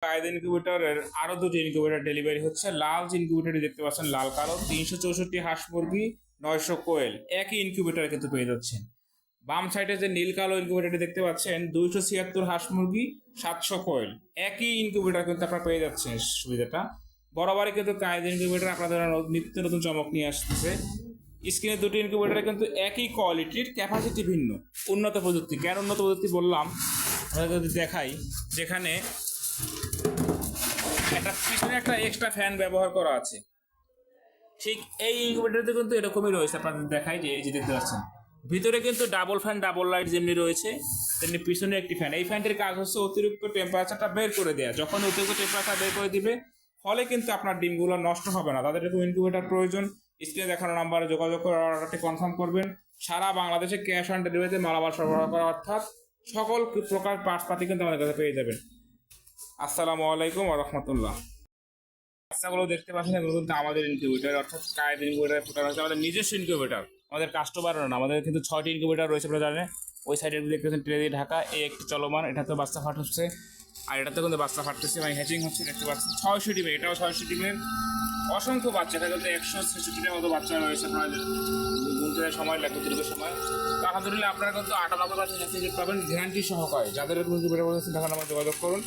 কায়দ ইনকিউবেটরের আরো দুটি incubator delivery হচ্ছে। লাল যে ইনকিউবেটরটি দেখতে পাচ্ছেন লাল কালো 364 হাঁস মুরগি 900 কোয়েল একই ইনকিউবেটরে কিন্তু পেয়ে যাচ্ছেন। বাম সাইডে যে নীল কালো ইনকিউবেটরটি দেখতে পাচ্ছেন 276 হাঁস মুরগি 700 কোয়েল একই ইনকিউবেটর কিন্তু আপনারা পেয়ে যাচ্ছেন। সুবিধাটা বরাবরই কিন্তু কায়দ ইনকিউবেটর আপনাদের নিত্য নতুন চমক নিয়ে আসতেছে। স্ক্রিনে দুটি ইনকিউবেটরে কিন্তু একই কোয়ালিটির, ক্যাপাসিটি ভিন্ন, উন্নত প্রযুক্তি। কেন উন্নত প্রযুক্তি বললাম আপনাদের যদি দেখাই, যেখানে একটা পিছনে একটা এক্সট্রা ফ্যান ব্যবহার করা আছে। ঠিক এই ইনকিউবেটরতে কিন্তু এরকমই রয়েছে। আপনাদের দেখাই যে এই যে দেখতে পাচ্ছেন ভিতরে কিন্তু ডাবল ফ্যান ডাবল লাইট যেমনি রয়েছে তেমনি পিছনে একটি ফ্যান। এই ফ্যানটির কাজ হচ্ছে অতিরিক্ত টেম্পারেচারটা বের করে দেওয়া। যখন অতিরিক্ত টেম্পারেচার বের করে দিবে ফলে কিন্তু আপনার ডিমগুলো নষ্ট হবে না। তাদের এরকম ইনকিউবেটর প্রয়োজন, স্ক্রিনে দেখানো নাম্বারে যোগাযোগ করে অর্ডারটি কনফার্ম করবেন। সারা বাংলাদেশে ক্যাশ অন ডেলিভারিতে মালামাল সরবরাহ করা, অর্থাৎ সকল প্রকার পার্টসপাতি কিন্তু আমাদের কাছে পেয়ে যাবেন। আসসালামু আলাইকুম ওয়া রাহমাতুল্লাহ। বাচ্চাগুলো দেখতে পাচ্ছেন এগুলো কিন্তু আমাদের ইনকিউবেটর, অর্থাৎ কায়েদ ইনকিউবেটর ফুটানো হচ্ছে আমাদের নিজস্ব ইনকিউবেটর। আমাদের কাস্টমারও না, আমাদের কিন্তু 6টি ইনকিউবেটর রয়েছে আপনারা জানেন। ওই সাইডে দেখতে পাচ্ছেন ট্রে দিয়ে ঢাকা, এই একটি চলমান, এটাতে বাচ্চা ফাটছে আর এটাতে কিন্তু বাচ্চা ফাটতেছে মানে হ্যাচিং হচ্ছে দেখতে পাচ্ছেন। 600 ডিমের, এটাও 600 ডিমের অসংখ্য বাচ্চা, এটা কিন্তু 166টার মতো বাচ্চা রয়েছে। আপনাদের গুনতে সময় লাগবে, দীর্ঘ সময়। তো আলহামদুলিল্লাহ আপনারা কিন্তু 98% হ্যাচিং পাবেন গ্যারান্টি সহকারে। যাদের ইনকিউবেটর বলছেন তখন আমার যোগাযোগ করুন।